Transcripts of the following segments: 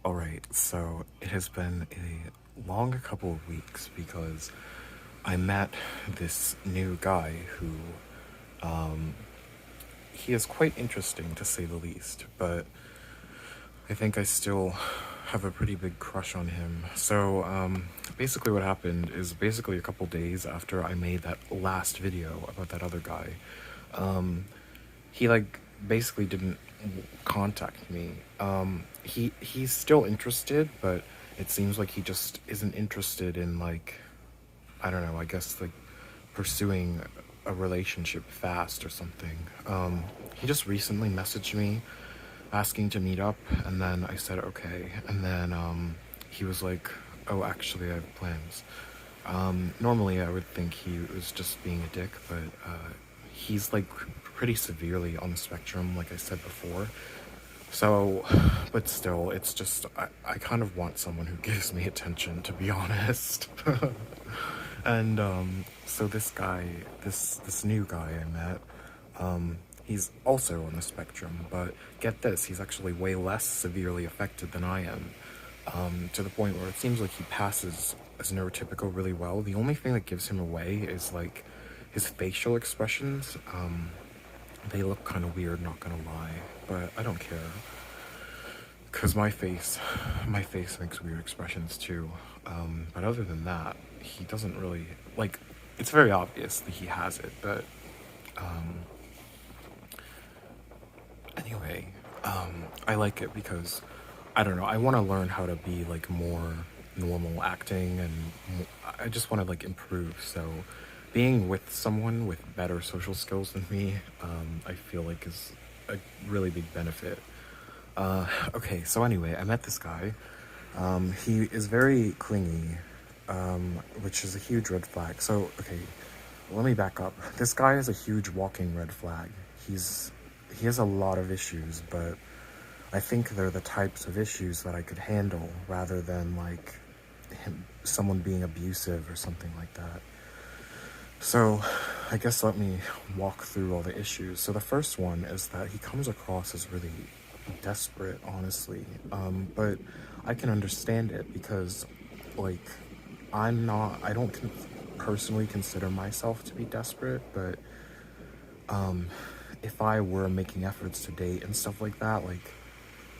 Alright, so it has been a long couple of weeks because I met this new guy who, um, he is quite interesting to say the least, but I think I still have a pretty big crush on him. So, basically what happened is basically a couple days after I made that last video about that other guy, he like basically didn't contact me. He's still interested, but it seems like he just isn't interested in like, I don't know, I guess like pursuing a relationship fast or something. He just recently messaged me asking to meet up, and then I said okay, and then he was like, oh, actually I have plans. Normally I would think he was just being a dick, but he's like pretty severely on the spectrum, like I said before. So, but still, it's just, I kind of want someone who gives me attention, to be honest. And so this guy, this new guy I met, he's also on the spectrum, but get this, he's actually way less severely affected than I am, to the point where it seems like he passes as neurotypical really well. The only thing that gives him away is like his facial expressions. They look kind of weird, not gonna lie, but I don't care. Cause my face makes weird expressions too. But other than that, he doesn't really like. It's very obvious that he has it, but anyway, I like it because I don't know. I want to learn how to be like more normal acting, and I just want to like improve. So, being with someone with better social skills than me, I feel like is a really big benefit. Okay, so anyway, I met this guy. He is very clingy, which is a huge red flag. So, okay, let me back up. This guy is a huge walking red flag. He has a lot of issues, but I think they're the types of issues that I could handle rather than like someone being abusive or something like that. So, I guess let me walk through all the issues. So the first one is that he comes across as really desperate, honestly. But I can understand it because, like, I don't personally consider myself to be desperate, but if I were making efforts to date and stuff like that, like,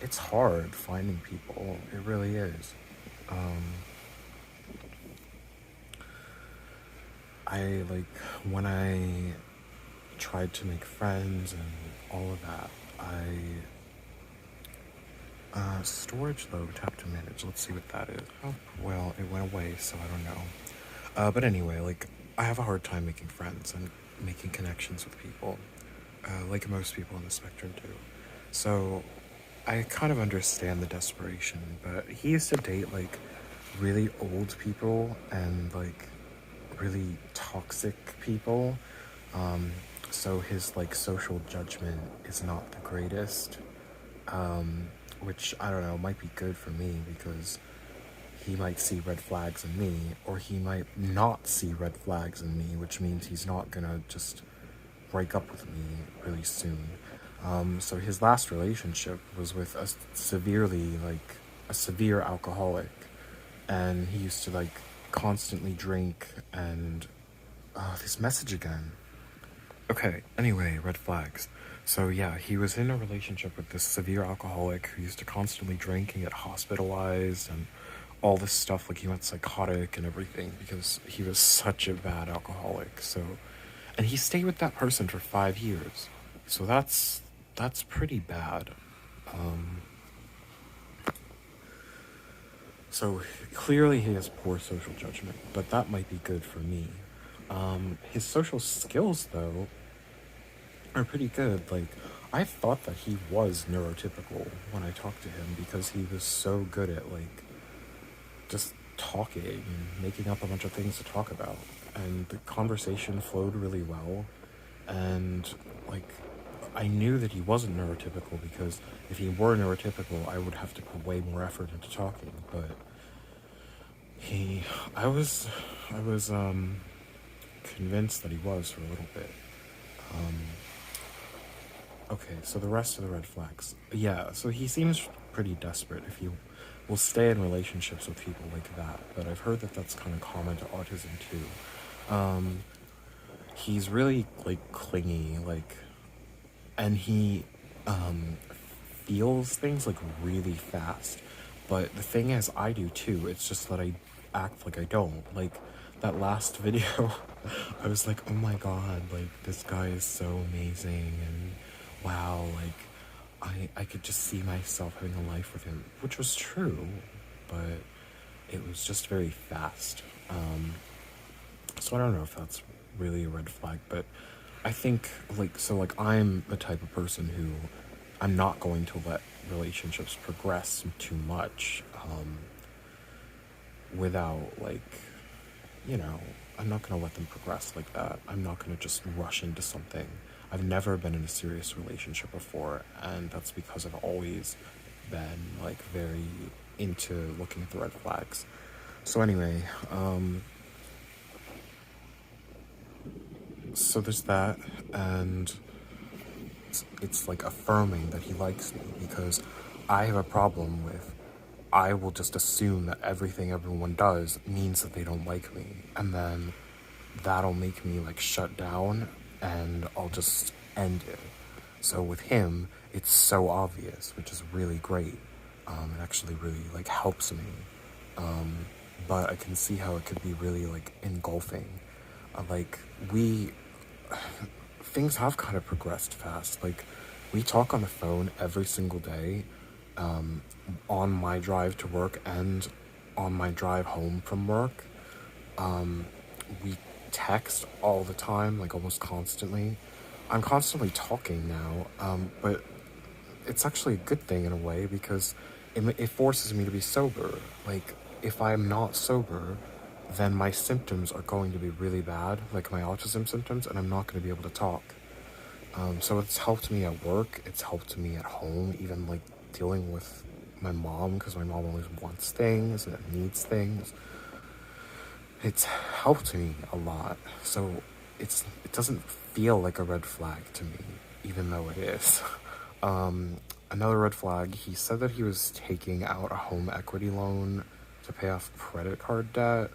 it's hard finding people. It really is. Um, I like when I tried to make friends and all of that. Storage though, tap to manage. Let's see what that is. Oh, well, it went away, so I don't know. But anyway, like, I have a hard time making friends and making connections with people, like most people on the spectrum do. So, I kind of understand the desperation, but he used to date, like, really old people and, like, really toxic people. Um, so his, like, social judgment is not the greatest. Which I don't know, might be good for me because he might see red flags in me, or he might not see red flags in me, which means he's not gonna just break up with me really soon. So his last relationship was with a severe alcoholic, and he used to like constantly drink and this message again. Okay, anyway, red flags. So yeah, he was in a relationship with this severe alcoholic who used to constantly drink and get hospitalized and all this stuff. Like, he went psychotic and everything because he was such a bad alcoholic. So, and he stayed with that person for 5 years. So that's pretty bad. Um, so clearly he has poor social judgment, but that might be good for me. His social skills, though, are pretty good. Like, I thought that he was neurotypical when I talked to him because he was so good at, like, just talking and making up a bunch of things to talk about. And the conversation flowed really well. And, like, I knew that he wasn't neurotypical because if he were neurotypical, I would have to put way more effort into talking. But he, I was, convinced that he was for a little bit. Um, Okay, so the rest of the red flags. Yeah, so he seems pretty desperate if you will stay in relationships with people like that. But I've heard that that's kind of common to autism too. He's really like clingy, like, and he um, feels things like really fast. But the thing is, I do too. It's just that I act like I don't. Like that last video, I was like, oh my god, like this guy is so amazing, and wow, like I could just see myself having a life with him, which was true, but it was just very fast. So I don't know if that's really a red flag, but I think like I'm the type of person who I'm not going to let relationships progress too much without like, you know, I'm not going to let them progress like that. I'm not going to just rush into something. I've never been in a serious relationship before, and that's because I've always been like very into looking at the red flags. So anyway, so there's that, and it's like affirming that he likes me, because I have a problem with, I will just assume that everything everyone does means that they don't like me, and then that'll make me like shut down, and I'll just end it. So with him, it's so obvious, which is really great. It actually really like helps me. But I can see how it could be really like engulfing. Like we things have kind of progressed fast. Like we talk on the phone every single day, on my drive to work and on my drive home from work. We text all the time, like almost constantly. I'm constantly talking now, but it's actually a good thing in a way, because it forces me to be sober. Like, if I'm not sober, then my symptoms are going to be really bad, like my autism symptoms, and I'm not going to be able to talk. So it's helped me at work, it's helped me at home, even like dealing with my mom, because my mom always wants things and needs things. It's helped me a lot. So it doesn't feel like a red flag to me, even though it is. Another red flag, he said that he was taking out a home equity loan to pay off credit card debt.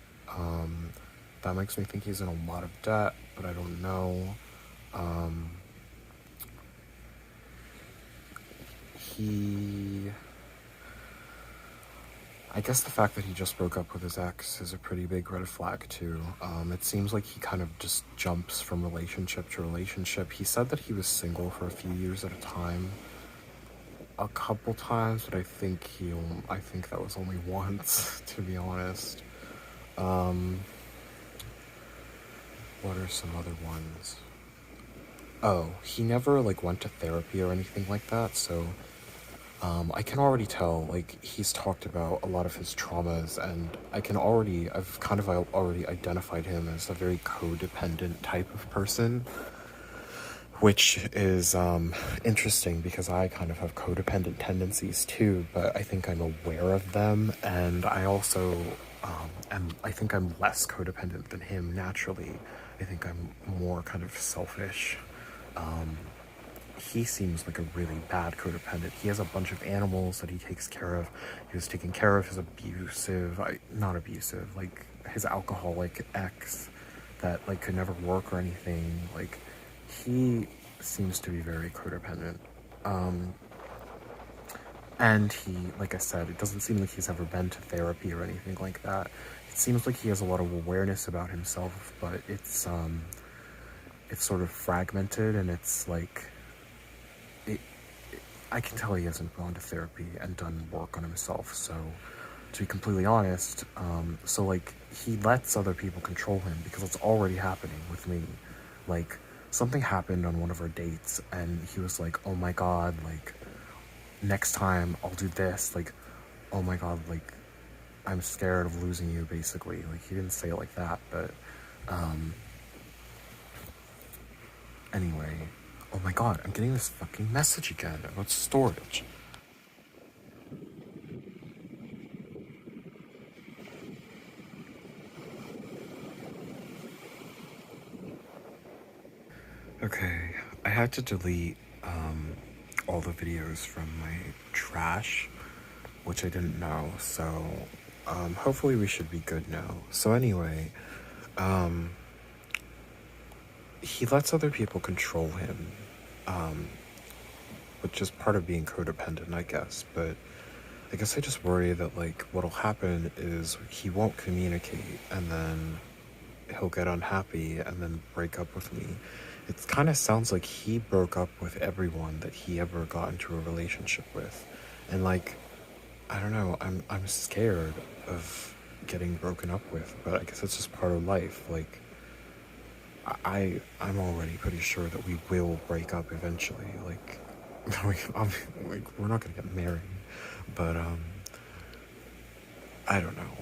That makes me think he's in a lot of debt, but I don't know. He I guess the fact that he just broke up with his ex is a pretty big red flag too. It seems like he kind of just jumps from relationship to relationship. He said that he was single for a few years at a time, a couple times, but I think that was only once, to be honest. What are some other ones? Oh, he never like went to therapy or anything like that, so I can already tell, like, he's talked about a lot of his traumas, and I've kind of already identified him as a very codependent type of person, which is interesting, because I kind of have codependent tendencies too, but I think I'm aware of them, and I also I think I'm less codependent than him naturally. I think I'm more kind of selfish. He seems like a really bad codependent. He has a bunch of animals that he takes care of. He was taking care of his not abusive, like his alcoholic ex that like could never work or anything. Like, he seems to be very codependent. And he, like I said, it doesn't seem like he's ever been to therapy or anything like that. It seems like he has a lot of awareness about himself, but it's sort of fragmented, and it's like it, I can tell he hasn't gone to therapy and done work on himself. So, to be completely honest, so like he lets other people control him, because it's already happening with me. Like, something happened on one of our dates, and he was like, "Oh my god, like next time I'll do this." Like, "Oh my god, like I'm scared of losing you," basically. Like, he didn't say it like that, but anyway. Oh my god, I'm getting this fucking message again about storage. Okay, I had to delete all the videos from my trash which I didn't know. So hopefully we should be good now. So anyway, um, he lets other people control him, um, which is part of being codependent, I guess. But I guess I just worry that like what'll happen is he won't communicate, and then he'll get unhappy and then break up with me. It kind of sounds like he broke up with everyone that he ever got into a relationship with, and like I don't know, I'm scared of getting broken up with, but I guess it's just part of life. Like I'm already pretty sure that we will break up eventually. Like we're not gonna get married, but I don't know.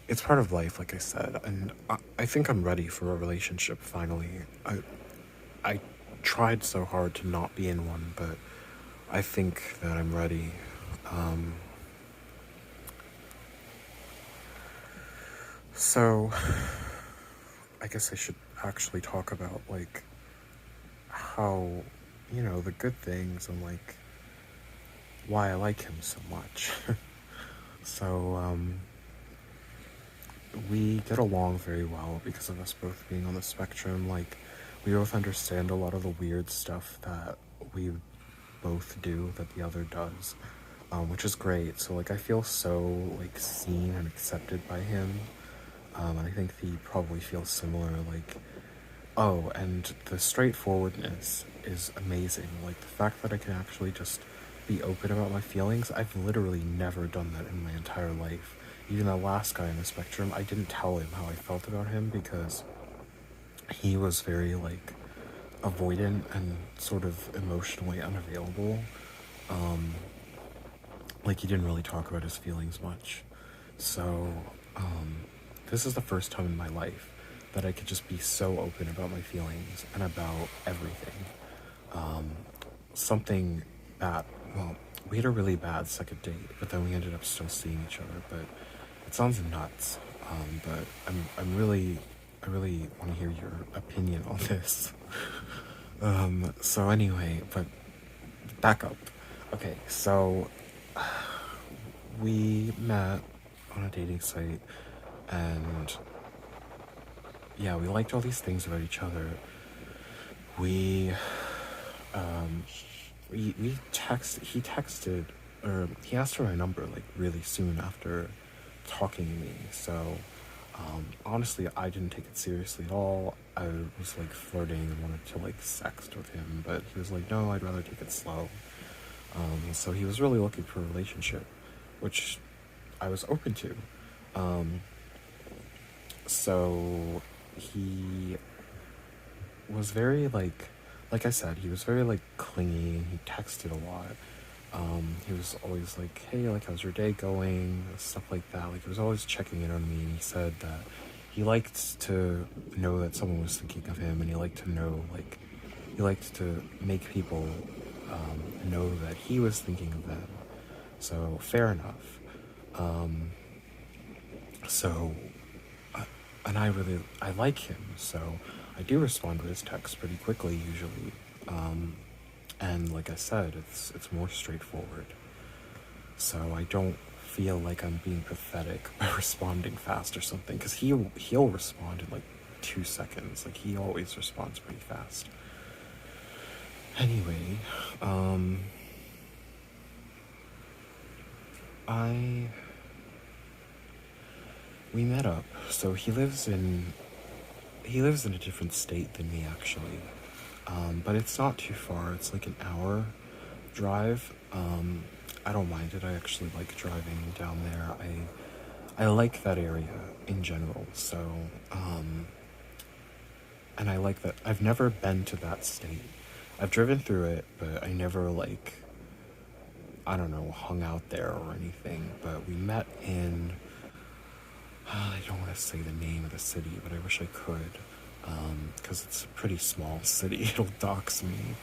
It's part of life, like I said, and I think I'm ready for a relationship finally. I tried so hard to not be in one, but I think that I'm ready. Um, so I guess I should actually talk about like how, you know, the good things and like why I like him so much. So we get along very well because of us both being on the spectrum. Like we both understand a lot of the weird stuff that we both do that the other does, which is great. So like I feel so like seen and accepted by him, and I think he probably feels similar. Like, oh, and the straightforwardness is amazing. Like the fact that I can actually just be open about my feelings. I've literally never done that in my entire life. Even the last guy on the spectrum, I didn't tell him how I felt about him because he was very like avoidant and sort of emotionally unavailable. Um, like he didn't really talk about his feelings much. So this is the first time in my life that I could just be so open about my feelings and about everything. Something bad. Well, we had a really bad second date, but then we ended up still seeing each other. But it sounds nuts. But I really want to hear your opinion on this. So anyway, but back up. Okay, so we met on a dating site, and yeah, we liked all these things about each other. We, um, he texted, or he asked for my number like really soon after talking to me. So, honestly, I didn't take it seriously at all. I was like flirting and wanted to like sext with him, but he was like, no, I'd rather take it slow. So he was really looking for a relationship, which I was open to. So he was very like I said, he was very like clingy, and he texted a lot. He was always like, hey, like how's your day going, stuff like that. Like he was always checking in on me, and he said that he liked to know that someone was thinking of him, and he liked to know like he liked to make people know that he was thinking of them. So fair enough. So and I like him, so I do respond to his texts pretty quickly usually. And like I said, it's more straightforward. So I don't feel like I'm being pathetic by responding fast or something, because he'll respond in like 2 seconds. Like he always responds pretty fast. Anyway, I we met up. So he lives in a different state than me actually, but it's not too far. It's like an hour drive. I don't mind it. I actually like driving down there. I like that area in general. So, and I like that. I've never been to that state. I've driven through it, but I never like, I don't know, hung out there or anything. But we met in, I don't want to say the name of the city, but I wish I could, because it's a pretty small city. It'll dox me.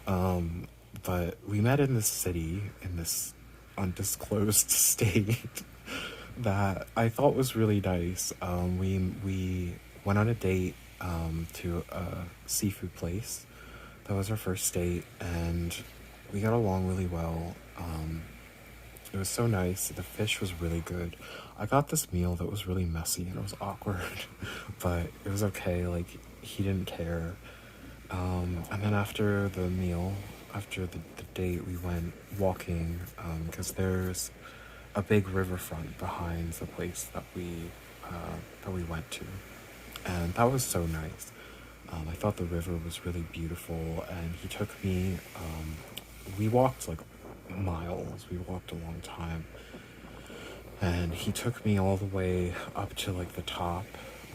But we met in this city, in this undisclosed state that I thought was really nice. We went on a date to a seafood place. That was our first date, and we got along really well. It was so nice. The fish was really good. I got this meal that was really messy and it was awkward, but it was okay. Like, he didn't care. And then after the meal, after the date, we went walking because there's a big riverfront behind the place that we went to, and that was so nice. I thought the river was really beautiful, and he took me. We walked like miles. We walked a long time, and he took me all the way up to like the top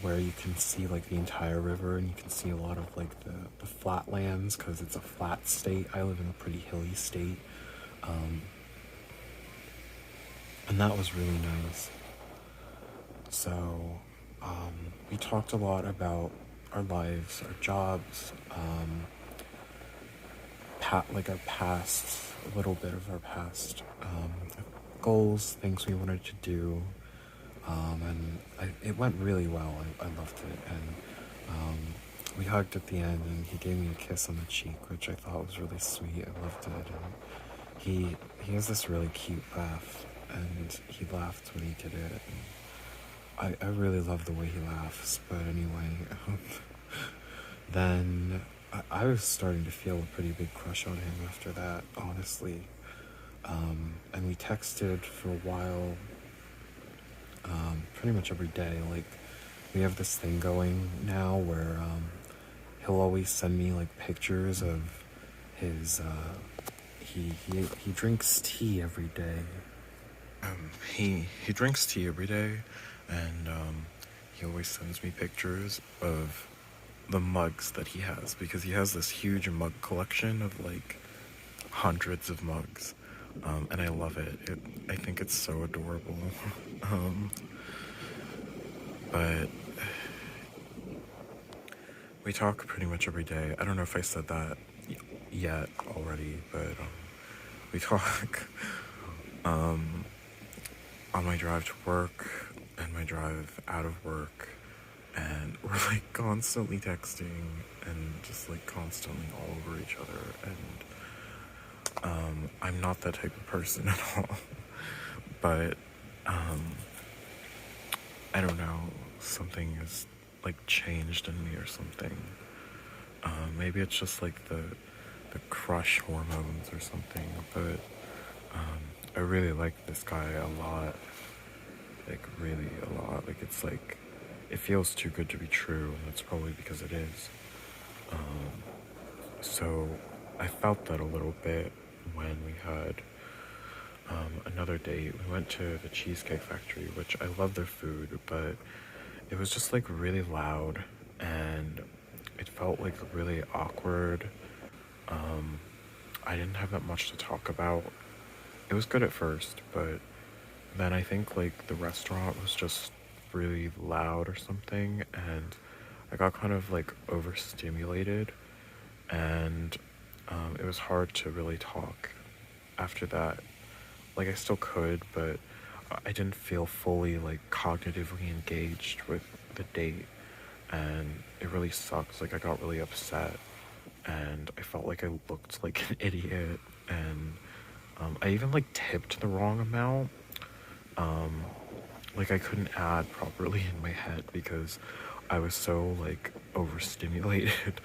where you can see like the entire river and you can see a lot of like the flatlands because it's a flat state. I live in a pretty hilly state. And that was really nice. So we talked a lot about our lives, our jobs, like our past, a little bit of our past, goals, things we wanted to do, and it went really well. I loved it, and we hugged at the end, and he gave me a kiss on the cheek, which I thought was really sweet. I loved it, and he has this really cute laugh, and he laughed when he did it. And I really love the way he laughs, but anyway, then I was starting to feel a pretty big crush on him after that, honestly. And we texted for a while, pretty much every day. Like, we have this thing going now where he'll always send me like pictures of his. He drinks tea every day. He drinks tea every day, and he always sends me pictures of the mugs that he has, because he has this huge mug collection of like hundreds of mugs, and I love it. I think it's so adorable. But we talk pretty much every day. I don't know if I said that yet already, but we talk on my drive to work and my drive out of work, and we're like constantly texting and just like constantly all over each other. And I'm not that type of person at all, but I don't know, something has like changed in me or something. Maybe it's just like the crush hormones or something, but I really like this guy a lot. Like, really a lot. Like, it's like, it feels too good to be true, and that's probably because it is. So I felt that a little bit when we had another date. We went to the Cheesecake Factory, which I love their food, but it was just like really loud, and it felt like really awkward. I didn't have that much to talk about. It was good at first, but then I think like the restaurant was just really loud or something, and I got kind of like overstimulated, and it was hard to really talk after that. Like, I still could, but I didn't feel fully like cognitively engaged with the date, and it really sucks. Like, I got really upset, and I felt like I looked like an idiot, and I even like tipped the wrong amount. Like, I couldn't add properly in my head because I was so like overstimulated,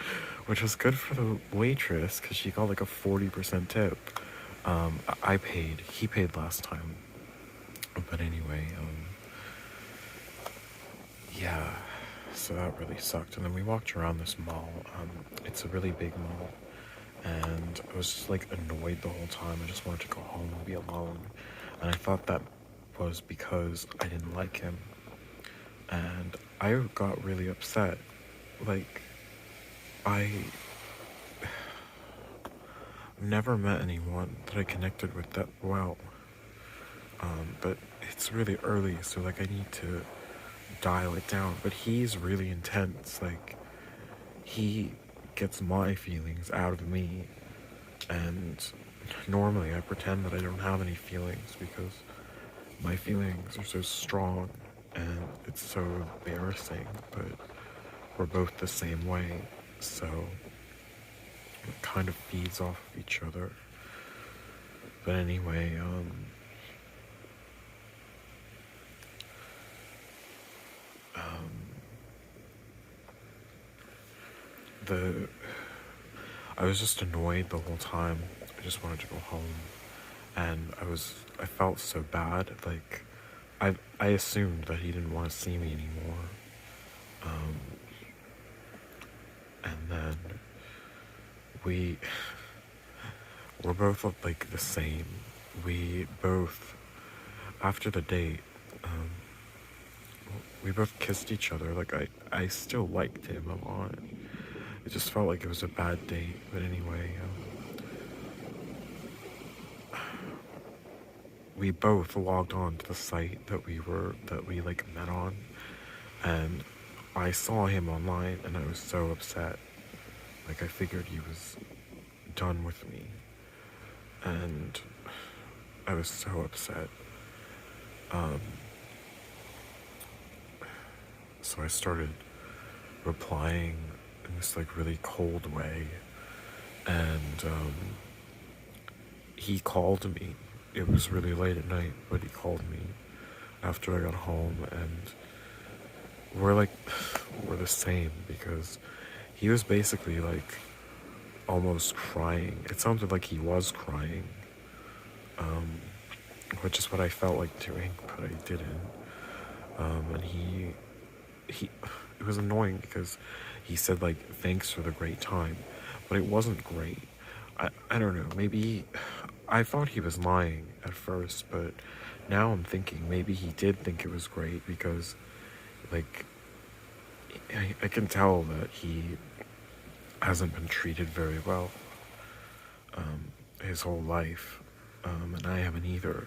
which was good for the waitress because she got like a 40% tip. I paid. He paid last time. But anyway, yeah. So that really sucked. And then we walked around this mall. It's a really big mall, and I was just like annoyed the whole time. I just wanted to go home and be alone. And I thought that was because I didn't like him. And I got really upset. Like, I've never met anyone that I connected with that well. But it's really early, so like I need to dial it down. But he's really intense. Like, he gets my feelings out of me, and normally I pretend that I don't have any feelings because my feelings are so strong, and it's so embarrassing, but we're both the same way, so it kind of feeds off of each other. But anyway, the I was just annoyed the whole time. I just wanted to go home, and I felt so bad. Like, I assumed that he didn't want to see me anymore. Um, and then we we're both like the same. We both, after the date, um, we both kissed each other. Like, I still liked him a lot. It just felt like it was a bad date. But anyway, we both logged on to the site that we like met on, and I saw him online, and I was so upset. Like, I figured he was done with me, and I was so upset. Um, so I started replying in this like really cold way, and he called me. It was really late at night, but he called me after I got home, and we're the same, because he was basically like almost crying. It sounded like he was crying, which is what I felt like doing, but I didn't. And he, it was annoying because he said like, thanks for the great time, but it wasn't great. I don't know, maybe, I thought he was lying at first, but now I'm thinking maybe he did think it was great, because like, I can tell that he hasn't been treated very well his whole life, and I haven't either.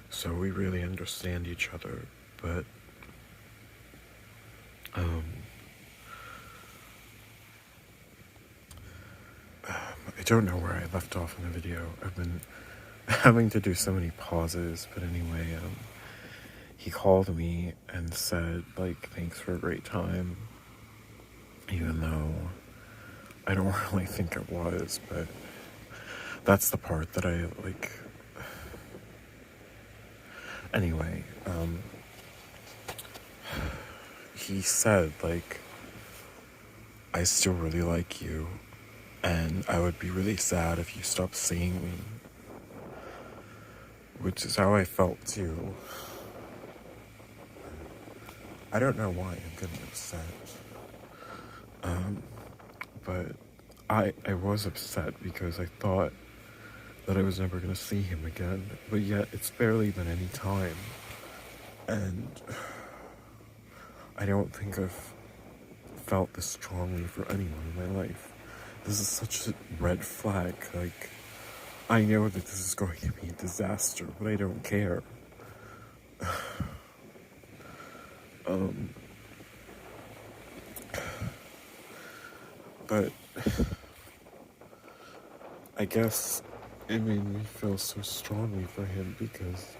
So we really understand each other, but I don't know where I left off in the video. I've been having to do so many pauses, but anyway, he called me and said, like, thanks for a great time, even though I don't really think it was, but that's the part that I, like, anyway, he said, like, I still really like you, and I would be really sad if you stopped seeing me, which is how I felt too. I don't know why I'm getting upset, but I was upset because I thought that I was never going to see him again, but yet it's barely been any time, and I don't think I've felt this strongly for anyone in my life. This is such a red flag. Like, I know that this is going to be a disaster, but I don't care. But I guess it made me feel so strongly for him because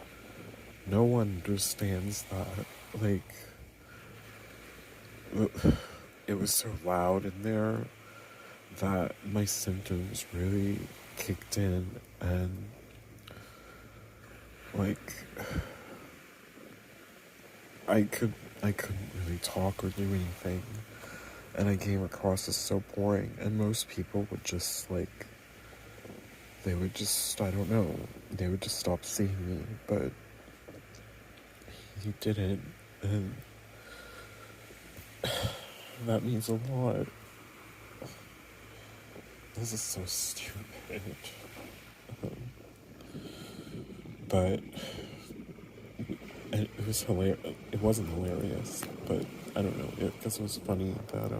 no one understands that. Like, it was so loud in there that my symptoms really kicked in, and like, I couldn't really talk or do anything, and I came across as so boring, and most people would just like, they would just, I don't know, they would just stop seeing me, but he didn't, and that means a lot. This is so stupid. But it was hilarious. It wasn't hilarious, but I don't know. I guess it was funny that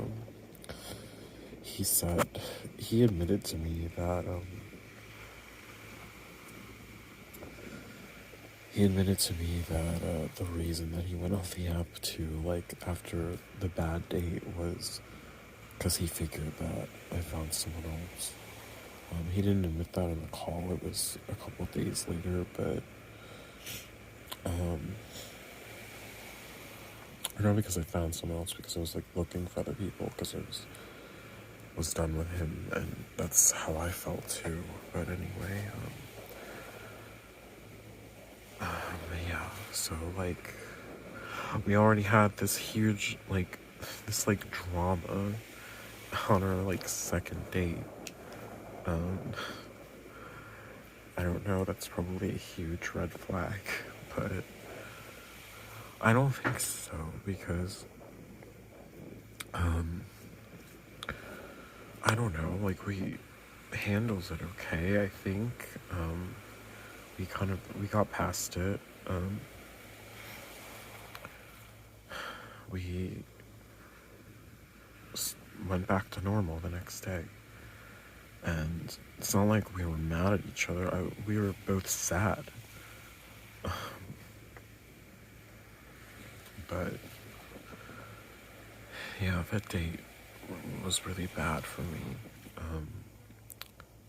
he admitted to me that the reason that he went off the app to, like, after the bad date was because he figured that I found someone else. He didn't admit that in the call. It was a couple of days later, but not because I found someone else, because I was like looking for other people, because I was done with him, and that's how I felt too. But anyway, yeah. So like, we already had this huge this like drama on our like second date. Um, I don't know, that's probably a huge red flag, but I don't think so because I don't know, like we handles it okay, I think. We got past it. We went back to normal the next day. And it's not like we were mad at each other. We were both sad. But yeah, that date was really bad for me.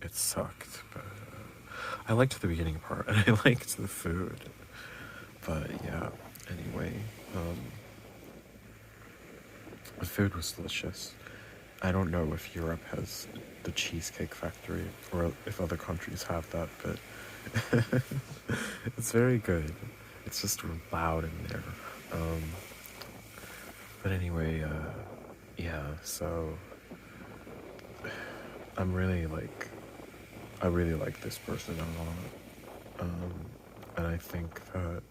It sucked, but I liked the beginning part and I liked the food. But yeah, anyway, the food was delicious. I don't know if Europe has the Cheesecake Factory or if other countries have that, but it's very good. It's just loud in there. But anyway, yeah, so I really like this person a lot. And I think that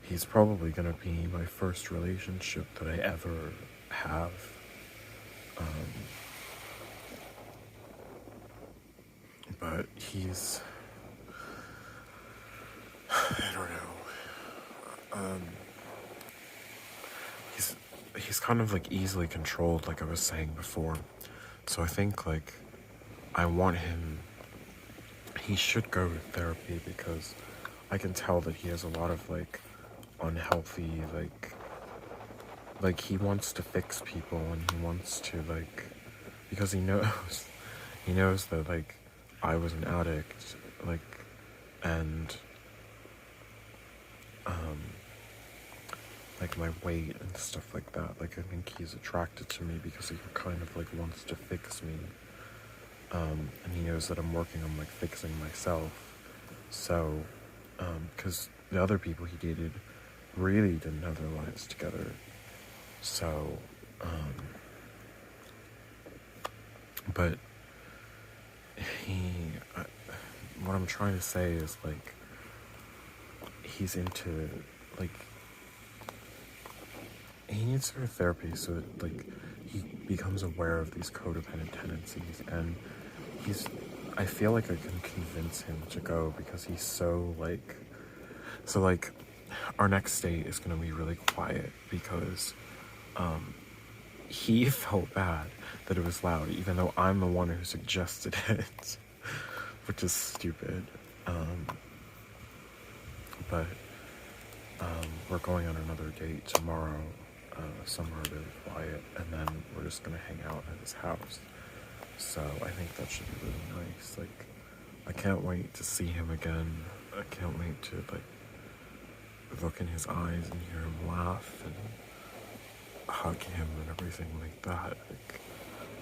he's probably gonna be my first relationship that I ever have. But I don't know. He's kind of like easily controlled, like I was saying before. So I think like I want him. He should go to therapy because I can tell that he has a lot of like unhealthy like he wants to fix people and he wants to like because he knows that like I was an addict like and like my weight and stuff like that. Like I think he's attracted to me because he kind of like wants to fix me. And he knows that I'm working on like fixing myself. So, because the other people he dated really didn't have their lives together. So, but what I'm trying to say is like, he's into like, he needs to go to therapy so that like he becomes aware of these codependent tendencies and I feel like I can convince him to go because he's so like our next date is gonna be really quiet because he felt bad that it was loud even though I'm the one who suggested it which is stupid but we're going on another date tomorrow somewhere really quiet and then we're just gonna hang out at his house. So I think that should be really nice. Like, I can't wait to see him again. I can't wait to like look in his eyes and hear him laugh and hug him and everything like that. Like,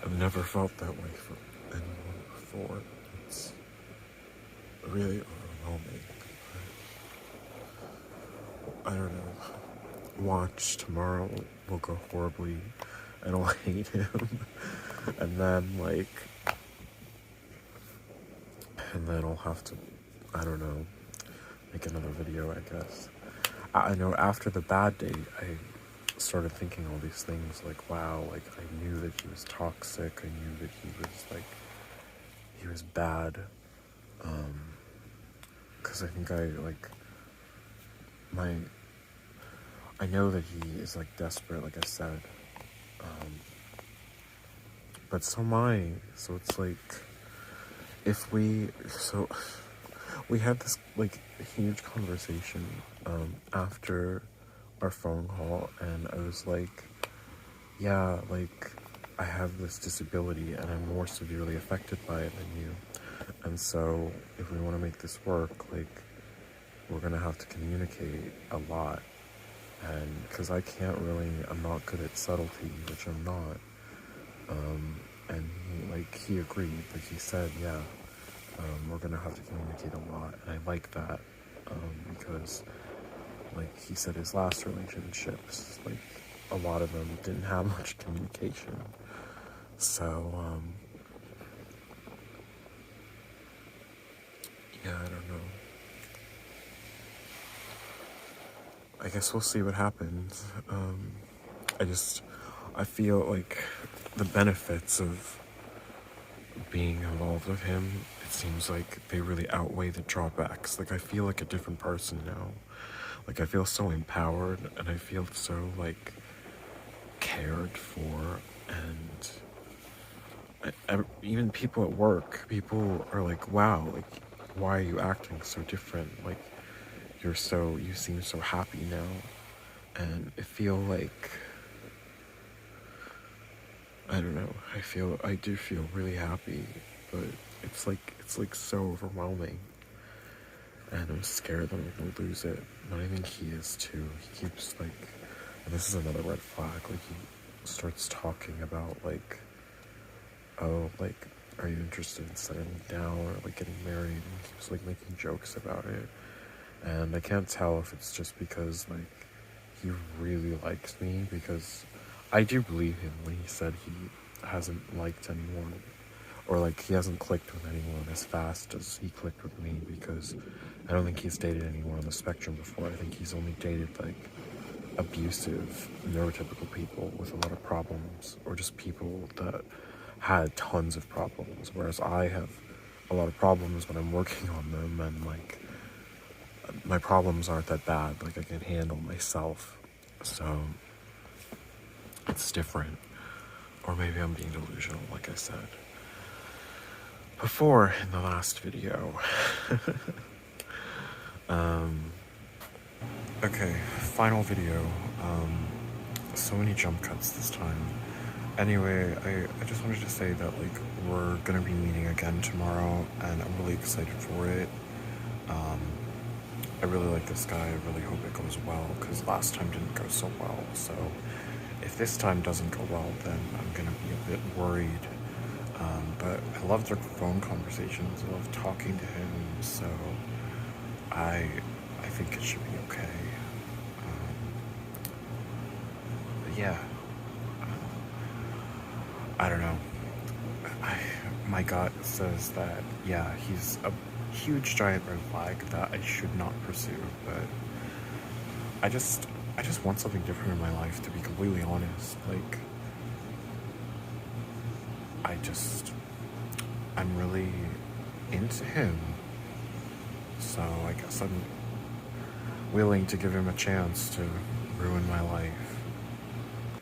I've never felt that way for anyone before. It's really overwhelming. I don't know. Watch tomorrow will go horribly and I'll hate him. And then I'll have to, I don't know, make another video, I guess. I know after the bad date, I started thinking all these things like, wow, like I knew that he was toxic. I knew that he was bad. Cause I think I know that he is like desperate, like I said. But so am I. So it's like, we had this like huge conversation after our phone call and I was like, yeah, like I have this disability and I'm more severely affected by it than you. And so if we want to make this work, like we're going to have to communicate a lot. And because I'm not good at subtlety, which I'm not. And he agreed, like he said, yeah, we're gonna have to communicate a lot, and I like that, because, like he said, his last relationships, like a lot of them didn't have much communication, So, yeah, I don't know. I guess we'll see what happens. I feel like the benefits of being involved with him, it seems like they really outweigh the drawbacks. Like, I feel like a different person now. Like, I feel so empowered, and I feel so, like, cared for, and even people at work, people are like, wow, like, why are you acting so different? Like, you seem so happy now. And I feel like, I don't know, I do feel really happy, but it's like so overwhelming. And I'm scared that I'm gonna lose it. But I think he is too. He keeps like, and this is another red flag, like he starts talking about like, oh, like, are you interested in settling down or like getting married? And he keeps like making jokes about it. And I can't tell if it's just because like he really likes me, because I do believe him when he said he hasn't liked anyone, or like he hasn't clicked with anyone as fast as he clicked with me, because I don't think he's dated anyone on the spectrum before. I think he's only dated like abusive, neurotypical people with a lot of problems, or just people that had tons of problems, whereas I have a lot of problems, but I'm working on them, and like my problems aren't that bad. Like, I can handle myself, so it's different. Or maybe I'm being delusional, like I said before in the last video. Okay, final video. So many jump cuts this time. Anyway, I just wanted to say that like we're gonna be meeting again tomorrow, and I'm really excited for it. I really like this guy. I really hope it goes well, because last time didn't go so well. So if this time doesn't go well, then I'm gonna be a bit worried. But I loved our phone conversations. I love talking to him, so I think it should be okay. But yeah, I don't know. My gut says that, yeah, he's a huge giant red flag that I should not pursue, but I just want something different in my life, to be completely honest. Like, I'm really into him, so I guess I'm willing to give him a chance to ruin my life.